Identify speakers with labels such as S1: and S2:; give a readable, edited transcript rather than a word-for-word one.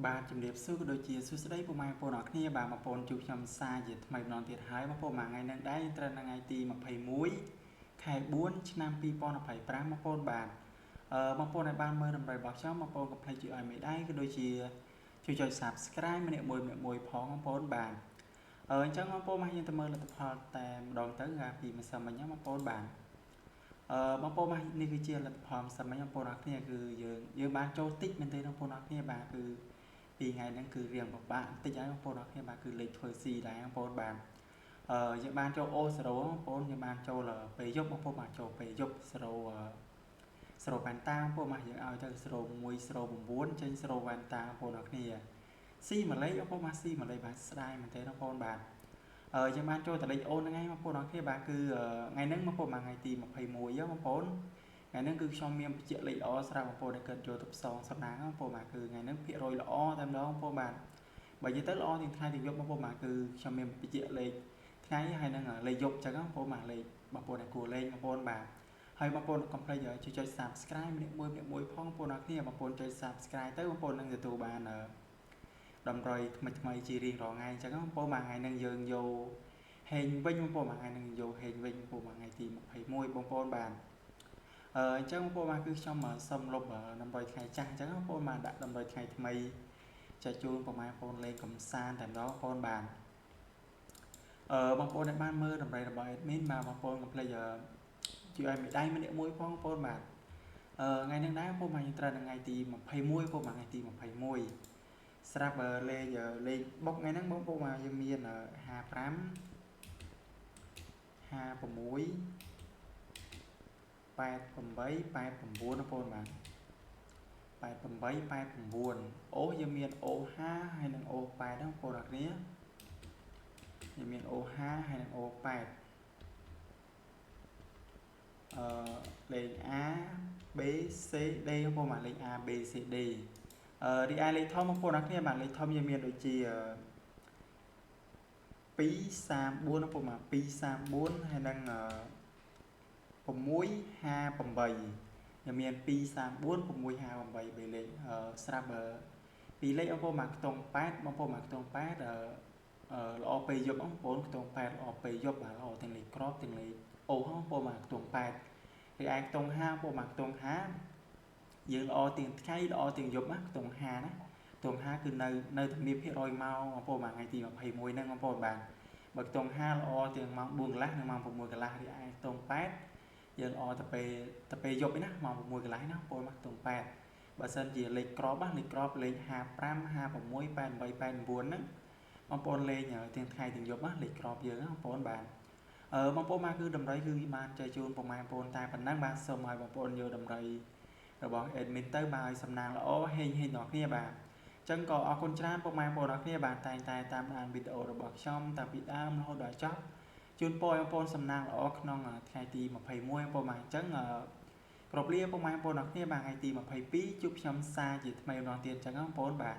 S1: បាទជំរាបសួរក៏ដូចជាសួស្តីពុកម៉ែបងប្អូនអរគ្នាបាទបងប្អូនជួបខ្ញុំសាជាថ្មីម្ដងទៀតហើយបងប្អូនថ្ងៃនេះដែរត្រូវនៅថ្ងៃទី21ខែ4ឆ្នាំ2025បងប្អូនបាទបងប្អូនដែលបានមើលដំណើររបស់ខ្ញុំបងប្អូនកុំភ្លេចជួយឲ្យមេដៃក៏ដូចជាជួយចុច Subscribe ម្នាក់មួយផងបងប្អូនបាទអញ្ចឹងបងប្អូនមកយើងទៅមើលលទ្ធផលតែម្ដងទៅពីម្សិលមិញបងប្អូនបាទបងប្អូនមកនេះគឺជាលទ្ធផលម្សិលមិញបងប្អូនអរគ្នាគឺយើងបានចូលតិចមែនទេបងប្អូនអរគ្នាបាទគឺពីថ្ងៃហ្នឹងគឺរៀងពិបាកបន្តិចហើយបងប្អូនអរគ្នាបាទគឺលេខធ្វើ C ដែរបងប្អូនបាទយើងបានចូល O0 បងប្អូនយើងបានចូលពេលយប់បងប្អូនបានចូលពេលយប់0វ៉ាន់តាបងប្អូនមកយើងឲ្យទៅ0109ចេញ0វ៉ាន់តាបងប្អូនអរគ្នា C មួយលេខបងប្អូនមក C មួយលេខបាទស្ដាយមែនទេបងប្អូនបាទយើងបានចូលតលេខអូនហ្នឹងឯងបងប្អូនអរគ្នាបាទគឺថ្ងៃហ្នឹងបងប្អូនមកថ្ងៃទី21បងប្អូនថ្ងៃហ្នឹងគឺខ្ញុំមានបញ្ជាក់លេខល្អស្រាប់បងប្អូនដែលកើតចូលទៅផ្សងសំណាងបងប្អូនបាទគឺថ្ងៃហ្នឹងភាគរយល្អតែម្ដងបងប្អូនបាទបើនិយាយទៅល្អទាំងថ្ងៃទាំងយប់បងប្អូនបាទគឺខ្ញុំមានបញ្ជាក់លេខថ្ងៃហើយហ្នឹងលេខយប់អញ្ចឹងបងប្អូនបាទលេខបងប្អូនដែលគួរលេខបងប្អូនបាទហើយបងប្អូនកុំភ្លេចជួយចុច Subscribe ម្នាក់មួយផងបងប្អូនអរគ្នាបងប្អូនចុច Subscribe ទៅបងប្អូននឹងទទួលបានតម្រុយថ្មីជារៀងរាល់ថ្ងៃអញ្ចឹងបងប្អូនមួយថ្ងៃនឹងយើងយកហេងវិញបងប្អូនមួយថ្ងៃនឹងយកហេងវិញបងប្អូនមួយថ្ងៃទី21បងប្អូនបានអញ្ចឹងបងប្អូនមកគឺខ្ញុំសុំលុបតម្រុយថ្ងៃចាស់អញ្ចឹងបងប្អូនមកដាក់តម្រុយថ្ងៃថ្មីចែកជូនបងប្អូនលេងកំសាន្តតែម្ដងបងប្អូនបានបងប្អូនដែលបានមើលតម្រុយរបស់ admin បាទបងប្អូនកុំភ្លេចជួយឲ្យមេដៃម្នាក់មួយផងបងប្អូនបាទថ្ងៃនេះដែរបងប្អូនមកយើងត្រូវថ្ងៃទី21បងប្អូនថ្ងៃទី21ស្រាប់លេខបុកថ្ងៃហ្នឹងបងប្អូនមកយើងមាន55 56 88 89បងប្អូនបាទ88 89អូយើងមាន O5 ហើយនិង O8 បងប្អូនអរគ្នាយើងមាន O5 ហើយនិង O8 លេខ A B C D បងប្អូនបាទលេខ A B C D រីឯលេខធំបងប្អូនអរគ្នាបាទលេខធំយើងមានដូចជា234បងប្អូនបាទ234ហើយនិង658យើងមាន234 658បីលេខស្រាប់ពីលេខបងប្អូនមកខ្ទង់8បងប្អូនមកខ្ទង់8ល្អពេលយប់បងប្អូនខ្ទង់8ល្អពេលយប់បាទល្អទាំងលេខក្របទាំងលេខអូបងប្អូនមកខ្ទង់8រីឯខ្ទង់5បងប្អូនមកខ្ទង់5យើងល្អទាំងថ្ងៃល្អទាំងយប់ណាខ្ទង់5ណាខ្ទង់5គឺនៅតែមានភាគរយមកបងប្អូនថ្ងៃទី21ហ្នឹងបងប្អូនបាទបើខ្ទង់5ល្អទាំងម៉ោង4កន្លះនិងម៉ោង6កន្លះរីឯខ្ទង់8យើងល្អទៅពេលយប់ណាម៉ោង6កន្លះណាបងប្អូនមកខ្ទង់8បើសិនជាលេខក្របលេខ55 56 88 89ហ្នឹងបងប្អូនលេងទាំងថ្ងៃទាំងយប់លេខក្របយើងបងប្អូនបាទបងប្អូនមកគឺតម្រុយគឺបានចែកជូនបងប្អូនតែប៉ុណ្ណឹងបាទសូមឲ្យបងប្អូនយកតម្រុយរបស់ admin ទៅបាទឲ្យសំណាងល្អហេងដល់គ្នាបាទអញ្ចឹងក៏អរគុណច្រើនបងប្អូនអរគ្នាបាទតែងតែតាមដានវីដេអូរបស់ខ្ញុំតាំងពីដើមរហូតដល់ចប់ជូនពរបងប្អូនសំណាងល្អក្នុងថ្ងៃទី21បងប្អូនបាទអញ្ចឹងគ្រប់លាបងប្អូនអរគ្នាបាទថ្ងៃទី22ជួបខ្ញុំសាជាថ្មីម្ដងទៀតអញ្ចឹងបងប្អូនបាទ